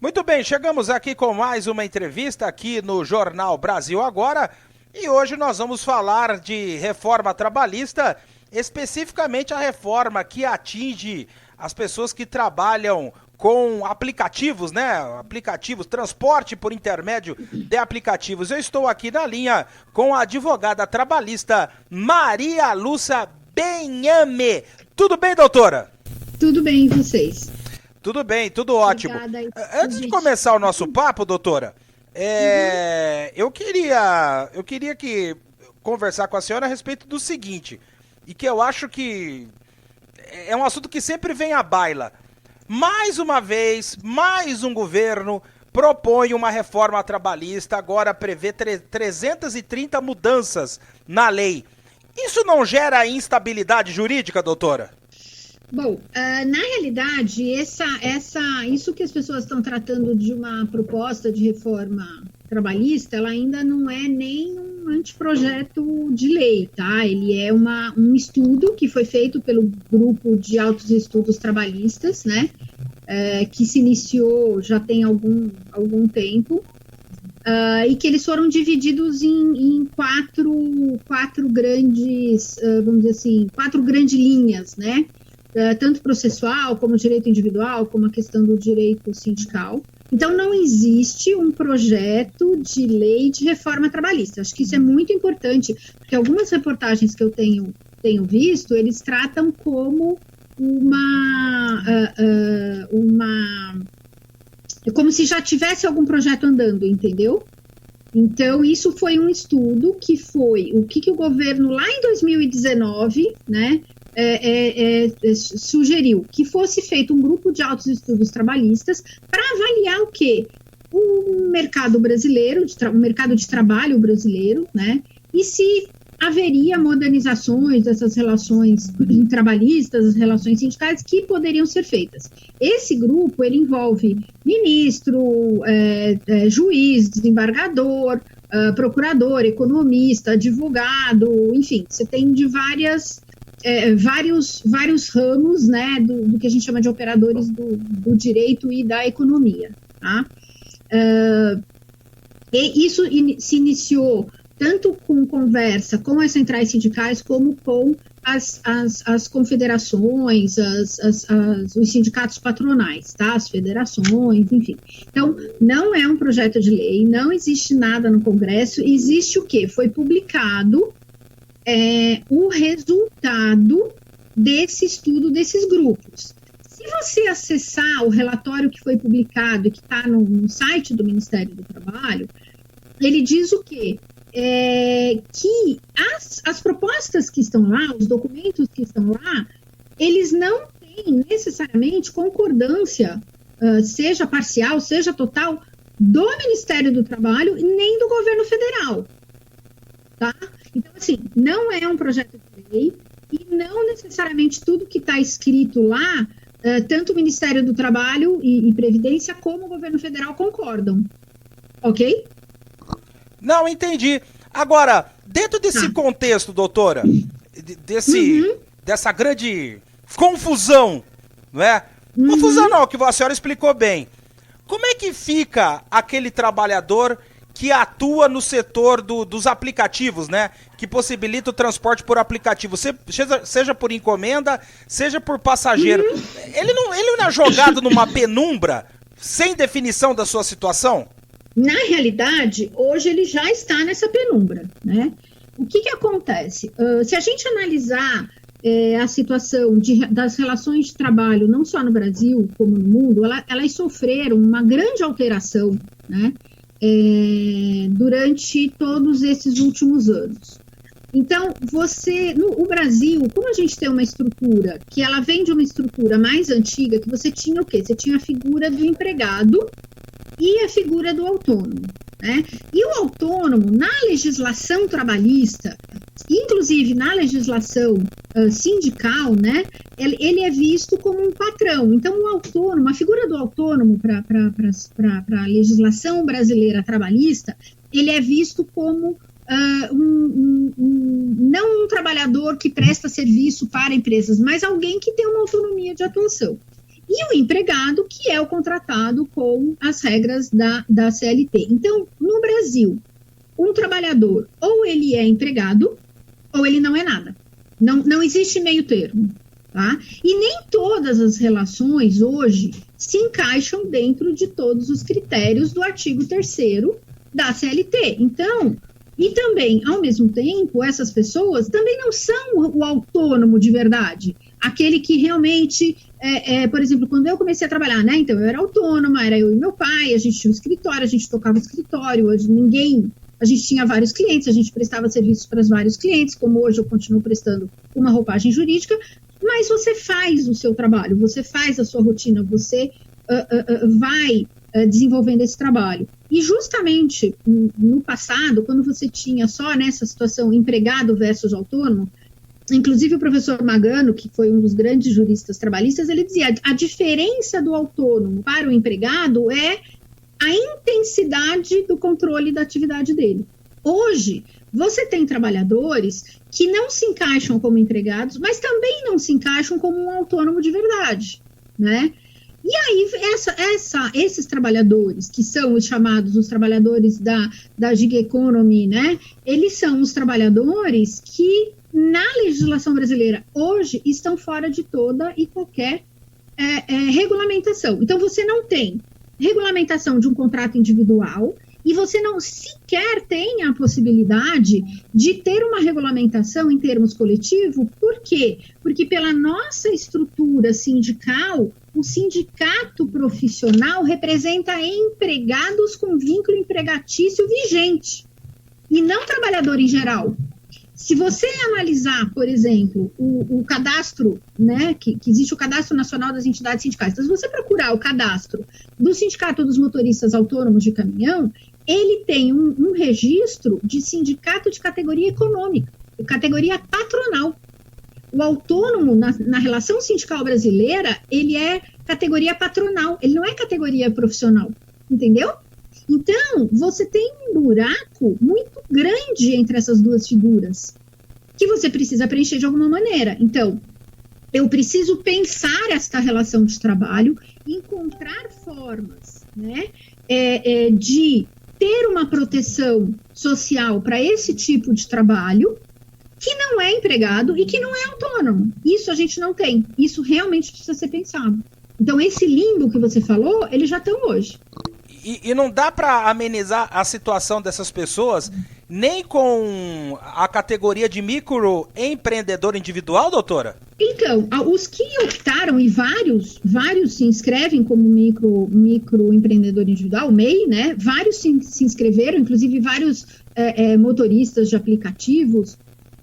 Muito bem, chegamos aqui com mais uma entrevista aqui no Jornal Brasil Agora e hoje nós vamos falar de reforma trabalhista, especificamente a reforma que atinge as pessoas que trabalham com aplicativos, né? Aplicativos, transporte por intermédio de aplicativos. Eu estou aqui na linha com a advogada trabalhista Maria Lúcia Benhame. Tudo bem, doutora? Tudo bem, e vocês? Tudo bem, tudo ótimo. Antes de começar o nosso papo, doutora, eu queria conversar com a senhora a respeito do seguinte, e que eu acho que é um assunto que sempre vem à baila. Mais uma vez, mais um governo propõe uma reforma trabalhista, agora prevê 330 mudanças na lei. Isso não gera instabilidade jurídica, doutora? Bom, na realidade, isso que as pessoas estão tratando de uma proposta de reforma trabalhista, ela ainda não é nem um anteprojeto de lei, tá? Ele é um estudo que foi feito pelo Grupo de Altos Estudos Trabalhistas, né? Que se iniciou já tem algum tempo, e que eles foram divididos em quatro grandes, vamos dizer assim, quatro grandes linhas, né? Tanto processual, como direito individual, como a questão do direito sindical. Então, não existe um projeto de lei de reforma trabalhista. Acho que isso é muito importante, porque algumas reportagens que eu tenho visto, eles tratam como como se já tivesse algum projeto andando, entendeu? Então, isso foi um estudo que foi o que o governo, lá em 2019, né, sugeriu que fosse feito um grupo de altos estudos trabalhistas para avaliar o quê? O mercado brasileiro, o mercado de trabalho brasileiro, né? E se haveria modernizações dessas relações trabalhistas, as relações sindicais que poderiam ser feitas. Esse grupo, ele envolve ministro, juiz, desembargador, procurador, economista, advogado, enfim, você tem de vários ramos, né, do que a gente chama de operadores do direito e da economia, tá? E isso se iniciou tanto com conversa com as centrais sindicais, como com as confederações, os sindicatos patronais, tá? As federações, enfim. Então, não é um projeto de lei, não existe nada no Congresso, existe o quê? Foi publicado o resultado desse estudo desses grupos. Se você acessar o relatório que foi publicado e que está no site do Ministério do Trabalho, ele diz o quê? Que as propostas que estão lá, os documentos que estão lá, eles não têm necessariamente concordância, seja parcial, seja total, do Ministério do Trabalho nem do governo federal, tá? Então, assim, não é um projeto de lei e não necessariamente tudo que está escrito lá, tanto o Ministério do Trabalho e Previdência como o governo federal concordam, ok? Não, entendi. Agora, dentro desse contexto, doutora, dessa grande confusão, não é? Confusão não, que a senhora explicou bem. Como é que fica aquele trabalhador que atua no setor dos aplicativos, né? Que possibilita o transporte por aplicativo, seja por encomenda, seja por passageiro. Ele não é jogado numa penumbra sem definição da sua situação? Na realidade, hoje ele já está nessa penumbra, né? O que acontece? Se a gente analisar a situação das relações de trabalho, não só no Brasil, como no mundo, elas sofreram uma grande alteração, né? Durante todos esses últimos anos. Então, o Brasil, como a gente tem uma estrutura, que ela vem de uma estrutura mais antiga, que você tinha o quê? Você tinha a figura do empregado e a figura do autônomo, né? E o autônomo, na legislação trabalhista, inclusive na legislação sindical, né, ele é visto como um patrão. Então, o autônomo, a figura do autônomo para a legislação brasileira trabalhista, ele é visto como não um trabalhador que presta serviço para empresas, mas alguém que tem uma autonomia de atuação. e o empregado, que é o contratado com as regras da CLT. Então, no Brasil, um trabalhador, ou ele é empregado, ou ele não é nada. Não existe meio termo, tá? E nem todas as relações hoje se encaixam dentro de todos os critérios do artigo 3º da CLT. Então, e também, ao mesmo tempo, essas pessoas também não são o autônomo de verdade. Aquele que realmente, por exemplo, quando eu comecei a trabalhar, né? Então, eu era autônoma, era eu e meu pai, a gente tinha um escritório, a gente tocava o escritório, a gente tinha vários clientes, a gente prestava serviços para vários clientes, como hoje eu continuo prestando uma roupagem jurídica, mas você faz o seu trabalho, você faz a sua rotina, você vai desenvolvendo esse trabalho. E justamente no passado, quando você tinha só nessa situação empregado versus autônomo, inclusive o professor Magano, que foi um dos grandes juristas trabalhistas, ele dizia, a diferença do autônomo para o empregado é a intensidade do controle da atividade dele. Hoje, você tem trabalhadores que não se encaixam como empregados, mas também não se encaixam como um autônomo de verdade, né? E aí, esses trabalhadores, que são os chamados os trabalhadores da gig economy, né? Eles são os trabalhadores que, na legislação brasileira, hoje, estão fora de toda e qualquer regulamentação. Então, você não tem regulamentação de um contrato individual e você não sequer tem a possibilidade de ter uma regulamentação em termos coletivo. Por quê? Porque pela nossa estrutura sindical, o sindicato profissional representa empregados com vínculo empregatício vigente e não trabalhador em geral. Se você analisar, por exemplo, o cadastro, né, que existe o Cadastro Nacional das Entidades Sindicais, então se você procurar o cadastro do Sindicato dos Motoristas Autônomos de Caminhão, ele tem um registro de sindicato de categoria econômica, categoria patronal. O autônomo, na relação sindical brasileira, ele é categoria patronal, ele não é categoria profissional, entendeu? Então, você tem um buraco muito grande entre essas duas figuras, que você precisa preencher de alguma maneira. Então, eu preciso pensar esta relação de trabalho, encontrar formas, né, de ter uma proteção social para esse tipo de trabalho, que não é empregado e que não é autônomo. Isso a gente não tem. Isso realmente precisa ser pensado. Então, esse limbo que você falou, eles já estão hoje. E não dá para amenizar a situação dessas pessoas nem com a categoria de microempreendedor individual, doutora? Então, os que optaram, e vários se inscrevem como microempreendedor individual, MEI, né? Vários se inscreveram, inclusive vários motoristas de aplicativos.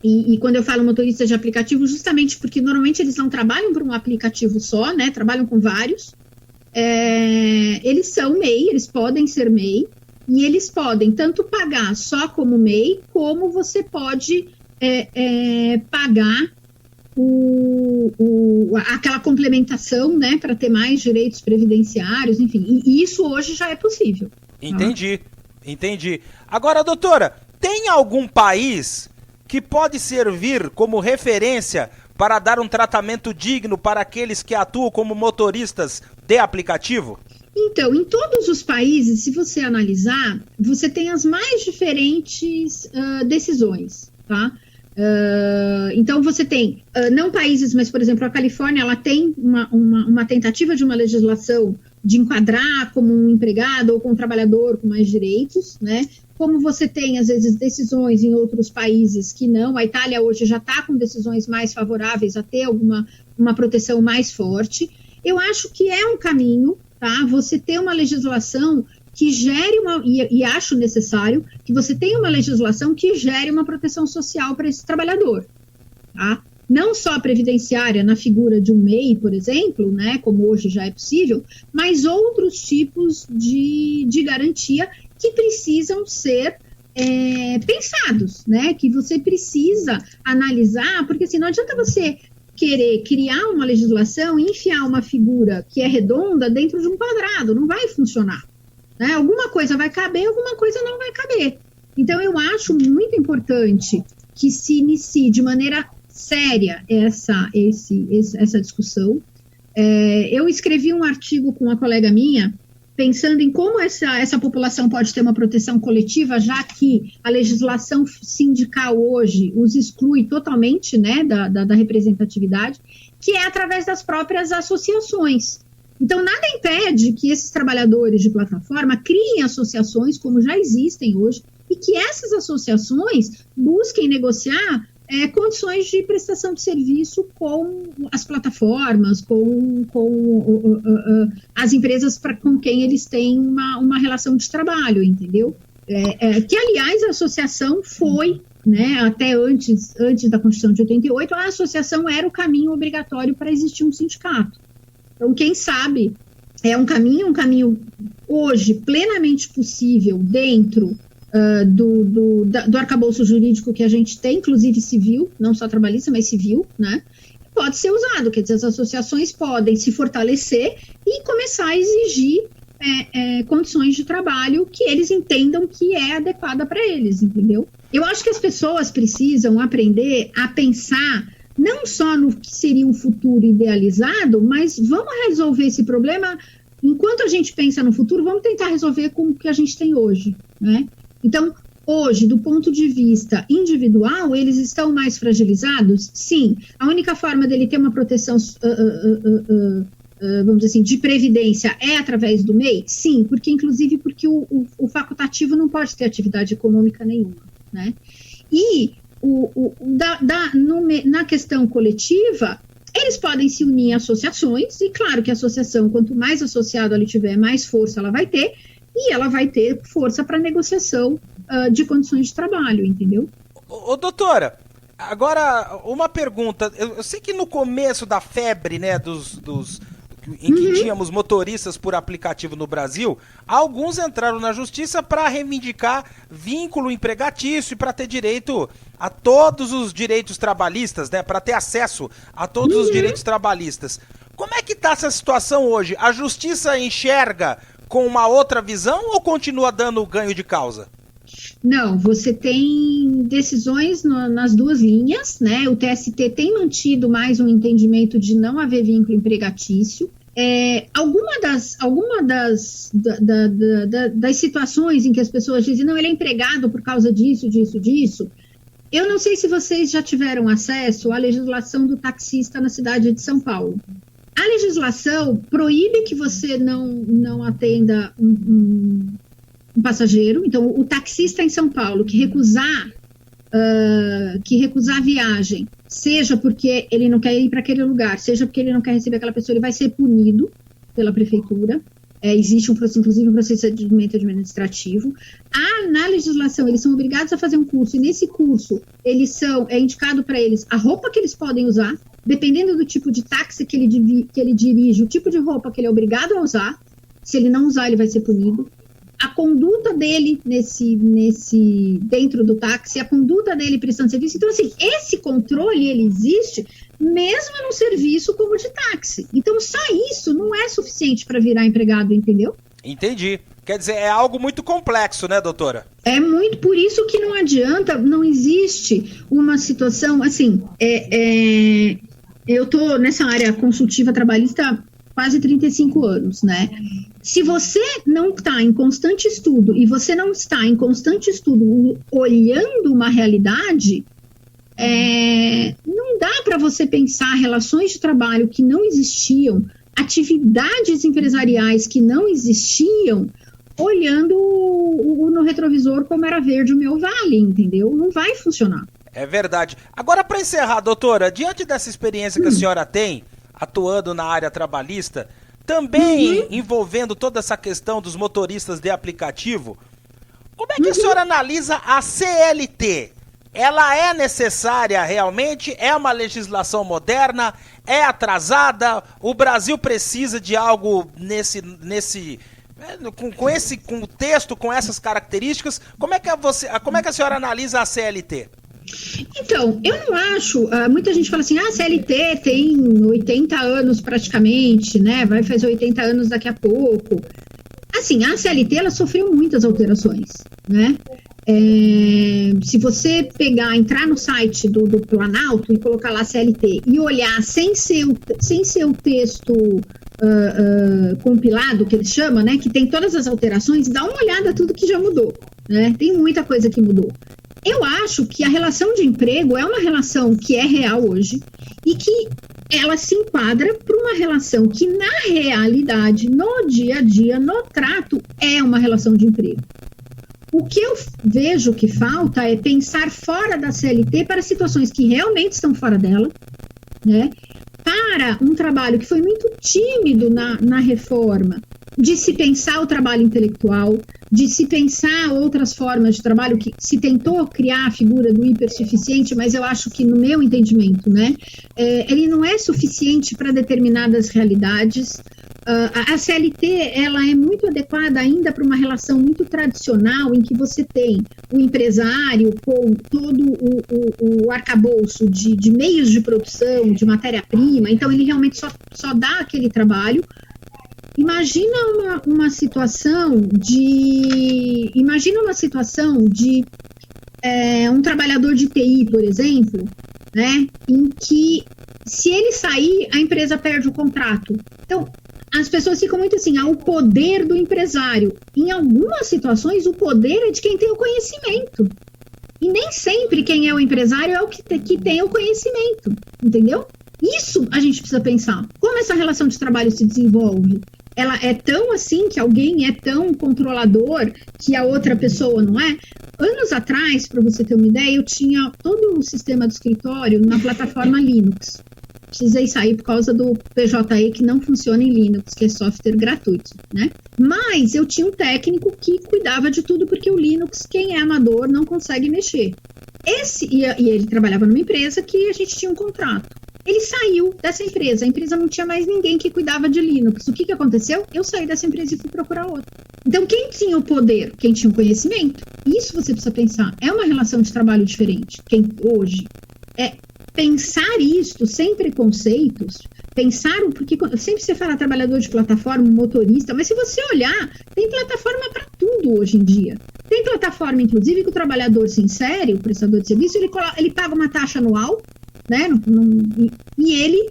E quando eu falo motoristas de aplicativo, justamente porque normalmente eles não trabalham por um aplicativo só, né? Trabalham com vários. Eles são MEI, eles podem ser MEI, e eles podem tanto pagar só como MEI, como você pode pagar aquela complementação, né, para ter mais direitos previdenciários, enfim, e isso hoje já é possível. Entendi. Agora, doutora, tem algum país que pode servir como referência para dar um tratamento digno para aqueles que atuam como motoristas de aplicativo? Então, em todos os países, se você analisar, você tem as mais diferentes decisões, tá? Então, você tem, não países, mas, por exemplo, a Califórnia, ela tem uma tentativa de uma legislação de enquadrar como um empregado ou como um trabalhador com mais direitos, né? Como você tem, às vezes, decisões em outros países que não. A Itália hoje já está com decisões mais favoráveis a ter uma proteção mais forte. Eu acho que é um caminho, tá? Você ter uma legislação que gere e acho necessário que você tenha uma legislação que gere uma proteção social para esse trabalhador, tá? Não só a previdenciária na figura de um MEI, por exemplo, né, como hoje já é possível, mas outros tipos de garantia que precisam ser pensados, né, que você precisa analisar, porque assim, não adianta você querer criar uma legislação e enfiar uma figura que é redonda dentro de um quadrado, não vai funcionar, né? Alguma coisa vai caber, alguma coisa não vai caber. Então, eu acho muito importante que se inicie de maneira séria essa discussão. Eu escrevi um artigo com uma colega minha, pensando em como essa população pode ter uma proteção coletiva, já que a legislação sindical hoje os exclui totalmente, né, da representatividade, que é através das próprias associações. Então, nada impede que esses trabalhadores de plataforma criem associações, como já existem hoje, e que essas associações busquem negociar condições de prestação de serviço com as plataformas, com as empresas com quem eles têm uma relação de trabalho, entendeu? Que, aliás, a associação foi, né, até antes da Constituição de 88, a associação era o caminho obrigatório para existir um sindicato. Então, quem sabe, é um caminho hoje plenamente possível dentro do arcabouço jurídico que a gente tem, inclusive civil, não só trabalhista, mas civil, né? Pode ser usado, quer dizer, as associações podem se fortalecer e começar a exigir condições de trabalho que eles entendam que é adequada para eles, entendeu? Eu acho que as pessoas precisam aprender a pensar não só no que seria um futuro idealizado, mas vamos resolver esse problema, enquanto a gente pensa no futuro, vamos tentar resolver com o que a gente tem hoje, né? Então, hoje, do ponto de vista individual, eles estão mais fragilizados? Sim. A única forma dele ter uma proteção, vamos dizer assim, de previdência é através do MEI? Sim, porque o facultativo não pode ter atividade econômica nenhuma, né? E na questão coletiva, eles podem se unir em associações, e claro que a associação, quanto mais associado ele tiver, mais força ela vai ter, e ela vai ter força para negociação de condições de trabalho, entendeu? Doutora, agora uma pergunta. Eu sei que no começo da febre, né, em que tínhamos motoristas por aplicativo no Brasil, alguns entraram na justiça para reivindicar vínculo empregatício e para ter direito a todos os direitos trabalhistas, né, para ter acesso a todos os direitos trabalhistas. Como é que está essa situação hoje? A justiça enxerga com uma outra visão ou continua dando ganho de causa? Não, você tem decisões nas duas linhas, né? O TST tem mantido mais um entendimento de não haver vínculo empregatício. Alguma das situações em que as pessoas dizem, não, ele é empregado por causa disso, eu não sei se vocês já tiveram acesso à legislação do taxista na cidade de São Paulo. A legislação proíbe que você não atenda um passageiro. Então, o taxista em São Paulo que recusar a viagem, seja porque ele não quer ir para aquele lugar, seja porque ele não quer receber aquela pessoa, ele vai ser punido pela prefeitura. Existe inclusive um procedimento administrativo. Na legislação, eles são obrigados a fazer um curso, e nesse curso é indicado para eles a roupa que eles podem usar, dependendo do tipo de táxi que ele dirige, o tipo de roupa que ele é obrigado a usar. Se ele não usar, ele vai ser punido. A conduta dele dentro do táxi, a conduta dele prestando serviço. Então, assim, esse controle, ele existe mesmo no serviço como de táxi. Então, só isso não é suficiente para virar empregado, entendeu? Entendi. Quer dizer, é algo muito complexo, né, doutora? É muito, por isso que não adianta, não existe uma situação, assim, eu tô nessa área consultiva trabalhista há quase 35 anos, né? Se você não está em constante estudo, e você não está em constante estudo olhando uma realidade, não dá para você pensar relações de trabalho que não existiam, atividades empresariais que não existiam, olhando no retrovisor como era verde o meu vale, entendeu? Não vai funcionar. É verdade. Agora, para encerrar, doutora, diante dessa experiência que a senhora tem, atuando na área trabalhista, também envolvendo toda essa questão dos motoristas de aplicativo, como é que a senhora analisa a CLT? Ela é necessária realmente? É uma legislação moderna? É atrasada? O Brasil precisa de algo com o texto, com essas características? Como é que a senhora analisa a CLT? Então, eu não acho, muita gente fala assim, a CLT tem 80 anos praticamente, né, vai fazer 80 anos daqui a pouco. Assim, a CLT, ela sofreu muitas alterações, né, Se você entrar no site do Planalto e colocar lá CLT e olhar sem ser o texto compilado, que eles chamam, né, que tem todas as alterações, dá uma olhada tudo que já mudou, né? Tem muita coisa que mudou. Eu acho que a relação de emprego é uma relação que é real hoje e que ela se enquadra para uma relação que, na realidade, no dia a dia, no trato, é uma relação de emprego. O que eu vejo que falta é pensar fora da CLT para situações que realmente estão fora dela, né? Para um trabalho que foi muito tímido na reforma, de se pensar o trabalho intelectual, de se pensar outras formas de trabalho, que se tentou criar a figura do hipersuficiente, mas eu acho que, no meu entendimento, né, ele não é suficiente para determinadas realidades. A CLT, ela é muito adequada ainda para uma relação muito tradicional, em que você tem o empresário com todo o arcabouço de meios de produção, de matéria-prima, então ele realmente só dá aquele trabalho. Imagina uma situação de um trabalhador de TI, por exemplo, né, em que, se ele sair, a empresa perde o contrato. Então, as pessoas ficam muito assim, o poder do empresário. Em algumas situações, o poder é de quem tem o conhecimento. E nem sempre quem é o empresário é o que tem o conhecimento, entendeu? Isso a gente precisa pensar. Como essa relação de trabalho se desenvolve? Ela é tão assim, que alguém é tão controlador que a outra pessoa não é? Anos atrás, para você ter uma ideia, eu tinha todo o sistema do escritório na plataforma Linux. Precisei sair por causa do PJE, que não funciona em Linux, que é software gratuito, né? Mas eu tinha um técnico que cuidava de tudo, porque o Linux, quem é amador, não consegue mexer. E ele trabalhava numa empresa que a gente tinha um contrato. Ele saiu dessa empresa, a empresa não tinha mais ninguém que cuidava de Linux. O que aconteceu? Eu saí dessa empresa e fui procurar outra. Então, quem tinha o poder? Quem tinha o conhecimento? Isso você precisa pensar. É uma relação de trabalho diferente. Hoje é pensar isto sem preconceitos, porque sempre você fala trabalhador de plataforma, motorista, mas se você olhar, tem plataforma para tudo hoje em dia. Tem plataforma, inclusive, que o trabalhador sincero, o prestador de serviço, ele paga uma taxa anual, né? E ele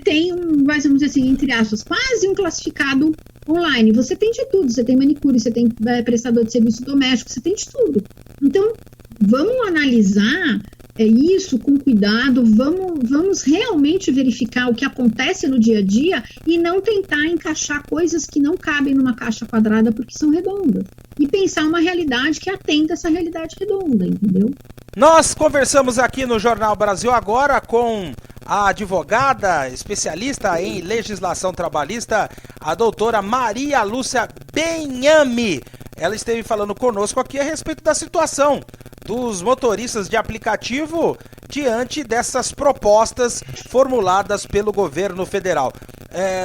tem vamos dizer assim, entre aspas, quase um classificado online. Você tem de tudo, você tem manicure, você tem prestador de serviço doméstico, você tem de tudo. Então, vamos analisar isso com cuidado, vamos realmente verificar o que acontece no dia a dia e não tentar encaixar coisas que não cabem numa caixa quadrada porque são redondas. E pensar uma realidade que atenda essa realidade redonda, entendeu? Nós conversamos aqui no Jornal Brasil Agora com a advogada especialista em legislação trabalhista, a doutora Maria Lúcia Benhame. Ela esteve falando conosco aqui a respeito da situação dos motoristas de aplicativo diante dessas propostas formuladas pelo governo federal.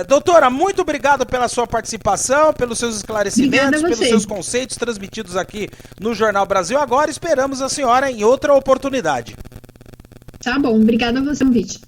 Doutora, muito obrigado pela sua participação, pelos seus esclarecimentos, pelos seus conceitos transmitidos aqui no Jornal Brasil Agora. Esperamos a senhora em outra oportunidade. Tá bom, obrigada a você, convite.